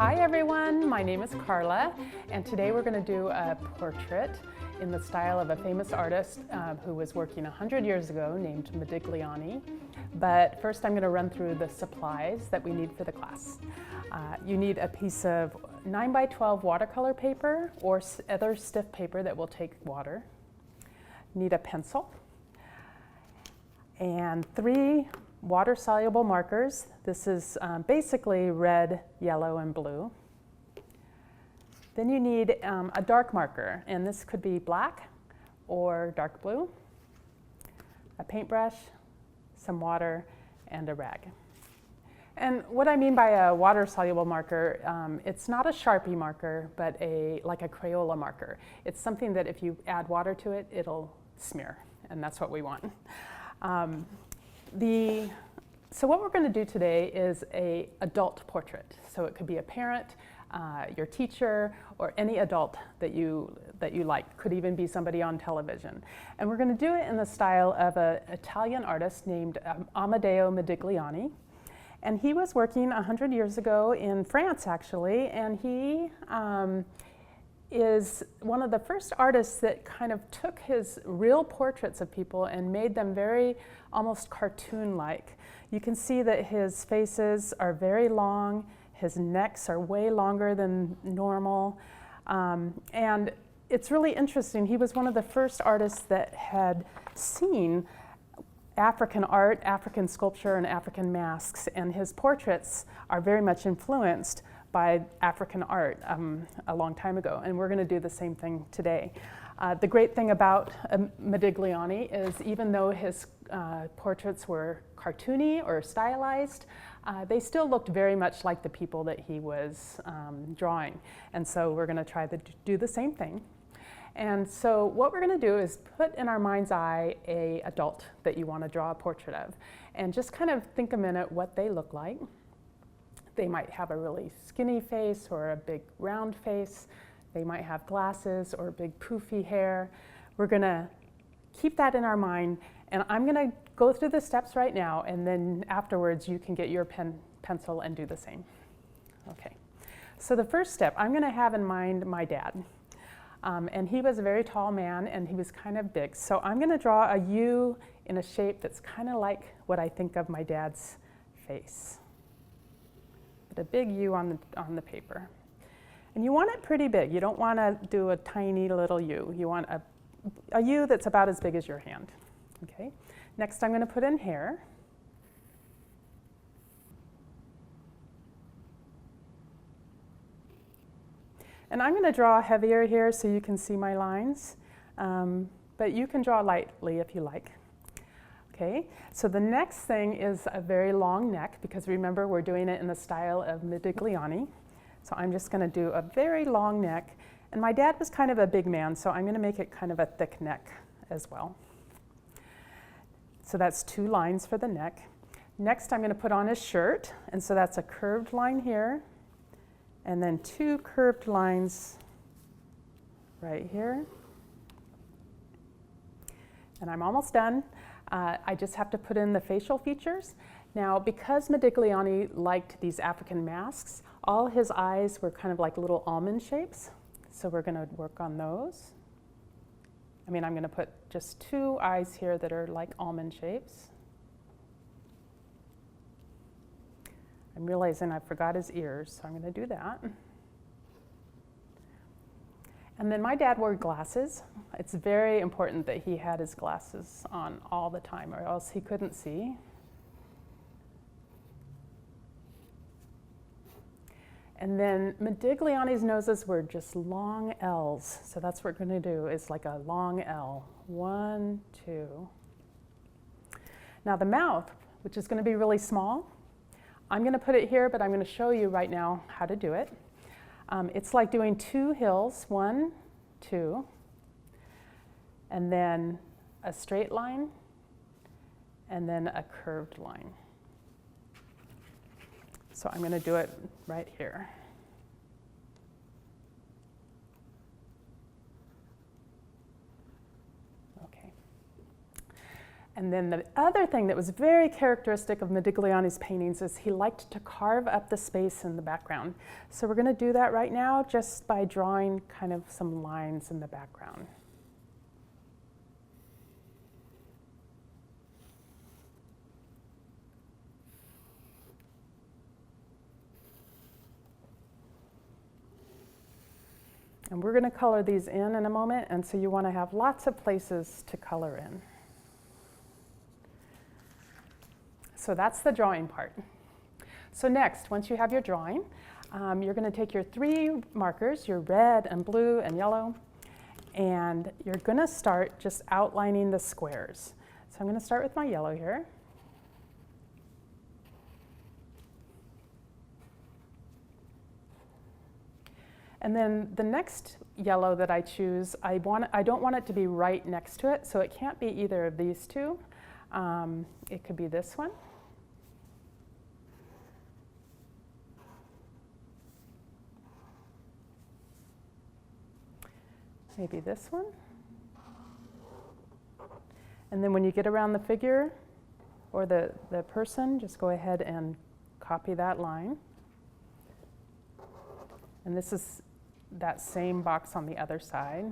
Hi everyone, my name is Carla, and today we're going to do a portrait in the style of a famous artist who was working 100 years ago named Modigliani. But first I'm going to run through the supplies that we need for the class. You need a piece of 9 by 12 watercolor paper or other stiff paper that will take water. You need a pencil and 3 water-soluble markers. This is basically red, yellow, and blue. Then you need a dark marker, and this could be black or dark blue, a paintbrush, some water, and a rag. And what I mean by a water-soluble marker, it's not a Sharpie marker, but like a Crayola marker. It's something that if you add water to it, it'll smear, and that's what we want. So what we're going to do today is an adult portrait. So it could be a parent, your teacher, or any adult that you like. Could even be somebody on television. And we're going to do it in the style of an Italian artist named Amedeo Modigliani. And he was working 100 years ago in France, actually, and he is one of the first artists that kind of took his real portraits of people and made them very almost cartoon-like. You can see that his faces are very long, his necks are way longer than normal, and it's really interesting. He was one of the first artists that had seen African art, African sculpture, and African masks, and his portraits are very much influenced by African art a long time ago, and we're going to do the same thing today. The great thing about Modigliani is even though his portraits were cartoony or stylized, they still looked very much like the people that he was drawing. And so we're going to try to do the same thing. And so what we're going to do is put in our mind's eye an adult that you want to draw a portrait of, and just kind of think a minute what they look like. They might have a really skinny face or a big round face. They might have glasses or big poofy hair. We're going to keep that in our mind, and I'm going to go through the steps right now, and then afterwards you can get your pencil and do the same. Okay. So the first step, I'm going to have in mind my dad. And he was a very tall man, and he was kind of big. So I'm going to draw a U in a shape that's kind of like what I think of my dad's face. But a big U on the paper. And you want it pretty big. You don't want to do a tiny little U. You want a U that's about as big as your hand. Okay. Next, I'm going to put in hair. And I'm going to draw heavier here so you can see my lines, but you can draw lightly if you like. Okay, so the next thing is a very long neck, because remember we're doing it in the style of Modigliani. So I'm just going to do a very long neck, and my dad was kind of a big man, so I'm going to make it kind of a thick neck as well. So that's 2 lines for the neck. Next I'm going to put on his shirt, and so that's a curved line here, and then 2 curved lines right here. And I'm almost done. I just have to put in the facial features. Now, because Modigliani liked these African masks, all his eyes were kind of like little almond shapes. So we're going to work on those. I'm going to put just 2 eyes here that are like almond shapes. I'm realizing I forgot his ears, so I'm going to do that. And then my dad wore glasses. It's very important that he had his glasses on all the time, or else he couldn't see. And then Modigliani's noses were just long L's. So that's what we're going to do, is like a long L. 1, 2. Now the mouth, which is going to be really small, I'm going to put it here, but I'm going to show you right now how to do it. It's like doing 2 hills, 1, 2, and then a straight line, and then a curved line. So I'm going to do it right here. Okay. And then the other thing that was very characteristic of Modigliani's paintings is he liked to carve up the space in the background. So we're going to do that right now just by drawing kind of some lines in the background. And we're going to color these in a moment, and so you want to have lots of places to color in. So that's the drawing part. So next, once you have your drawing, you're going to take your 3 markers, your red and blue and yellow, and you're going to start just outlining the squares. So I'm going to start with my yellow here. And then the next yellow that I choose, I don't want it to be right next to it, so it can't be either of these two. It could be this one. Maybe this one. And then when you get around the figure or the person, just go ahead and copy that line. And this is that same box on the other side.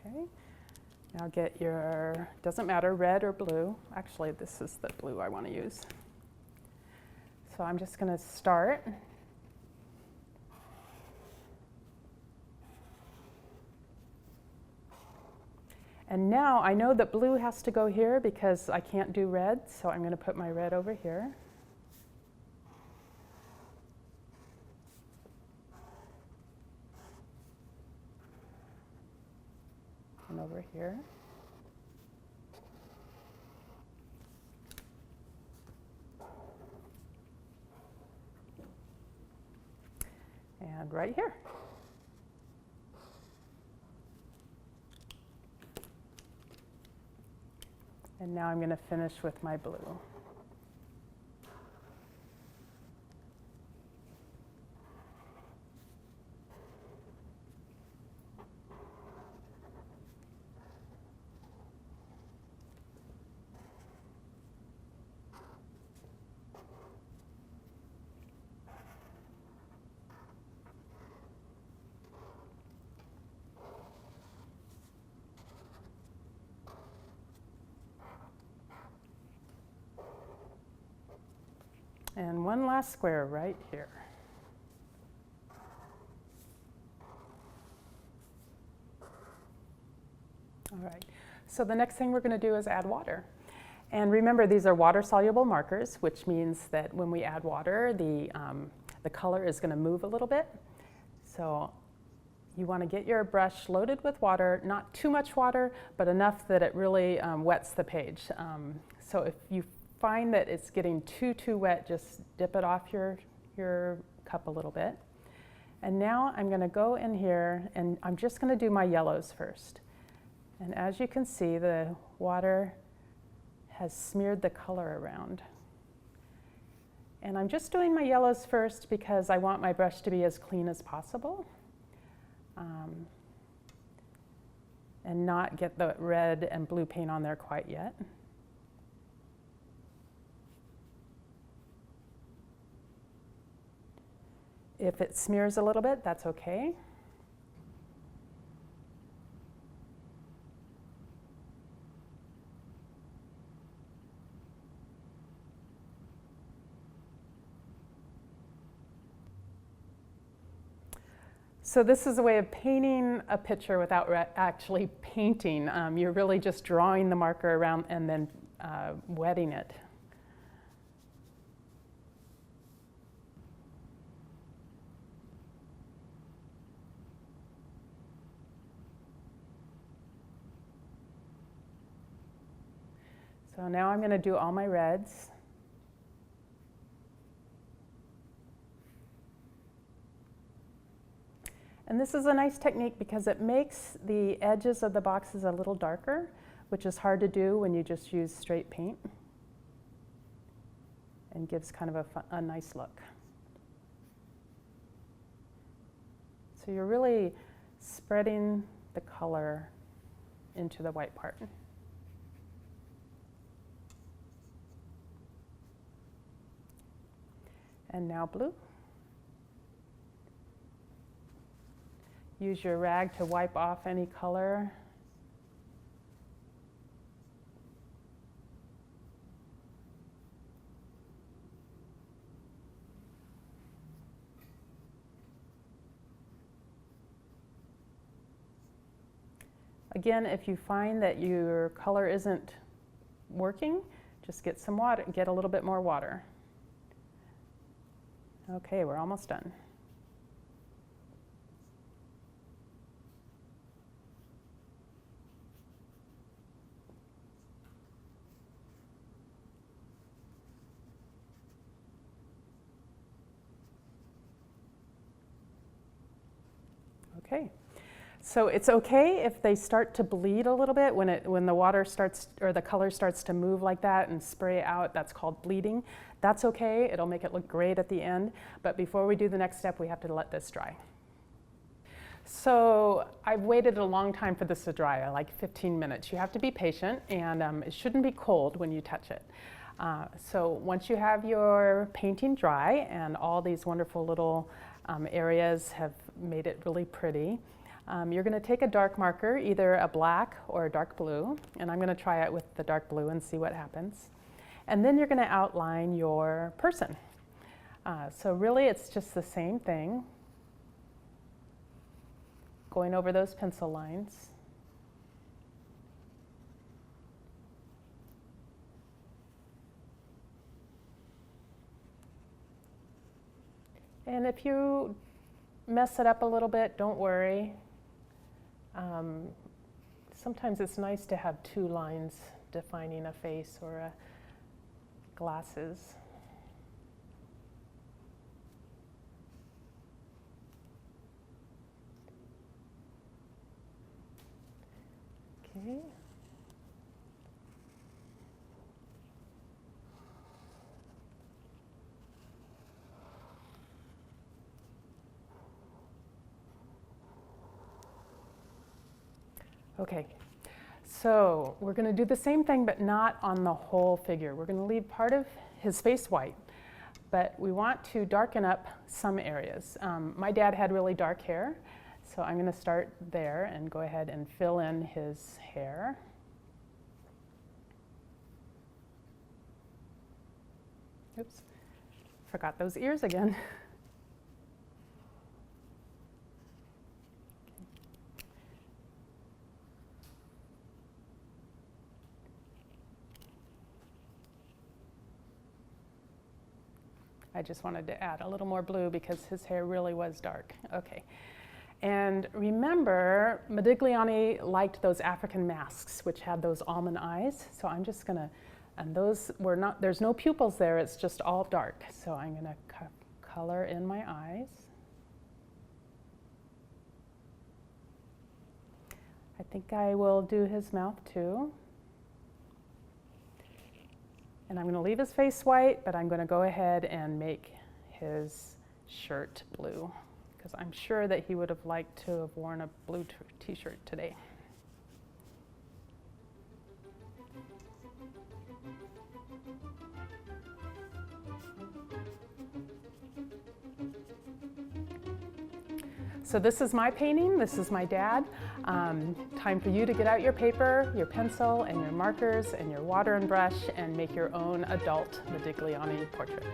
Okay, now get your, doesn't matter, red or blue. Actually, this is the blue I want to use. So I'm just going to start. And now I know that blue has to go here because I can't do red, so I'm going to put my red over here. And over here. And right here. And now I'm going to finish with my blue. And one last square right here. All right, so the next thing we're going to do is add water. And remember, these are water-soluble markers, which means that when we add water, the color is going to move a little bit. So you want to get your brush loaded with water, not too much water, but enough that it really wets the page. So if you find that it's getting too wet, just dip it off your cup a little bit. And now I'm going to go in here and I'm just going to do my yellows first. And as you can see, the water has smeared the color around. And I'm just doing my yellows first because I want my brush to be as clean as possible. And not get the red and blue paint on there quite yet. If it smears a little bit, that's okay. So this is a way of painting a picture without actually painting. You're really just drawing the marker around and then wetting it. So now I'm going to do all my reds. And this is a nice technique because it makes the edges of the boxes a little darker, which is hard to do when you just use straight paint, and gives kind of a nice look. So you're really spreading the color into the white part. And now blue. Use your rag to wipe off any color. Again, if you find that your color isn't working, just get some water, get a little bit more water. Okay, we're almost done. Okay. So it's okay if they start to bleed a little bit when the water starts or the color starts to move like that and spray out. That's called bleeding. That's okay. It'll make it look great at the end. But before we do the next step, we have to let this dry. So I've waited a long time for this to dry, like 15 minutes. You have to be patient, and it shouldn't be cold when you touch it. So once you have your painting dry and all these wonderful little areas have made it really pretty, you're going to take a dark marker, either a black or a dark blue, and I'm going to try it with the dark blue and see what happens. And then you're going to outline your person. So really it's just the same thing, going over those pencil lines. And if you mess it up a little bit, don't worry. Sometimes it's nice to have two lines defining a face or glasses. Okay. Okay, so we're going to do the same thing, but not on the whole figure. We're going to leave part of his face white, but we want to darken up some areas. My dad had really dark hair, so I'm going to start there and go ahead and fill in his hair. Oops, forgot those ears again. I just wanted to add a little more blue because his hair really was dark. Okay. And remember, Modigliani liked those African masks, which had those almond eyes. So I'm just gonna, and those were not, there's no pupils there, it's just all dark. So I'm gonna color in my eyes. I think I will do his mouth too. And I'm going to leave his face white, but I'm going to go ahead and make his shirt blue, because I'm sure that he would have liked to have worn a blue t-shirt today. So this is my painting, this is my dad. Time for you to get out your paper, your pencil, and your markers, and your water and brush, and make your own adult Modigliani portrait.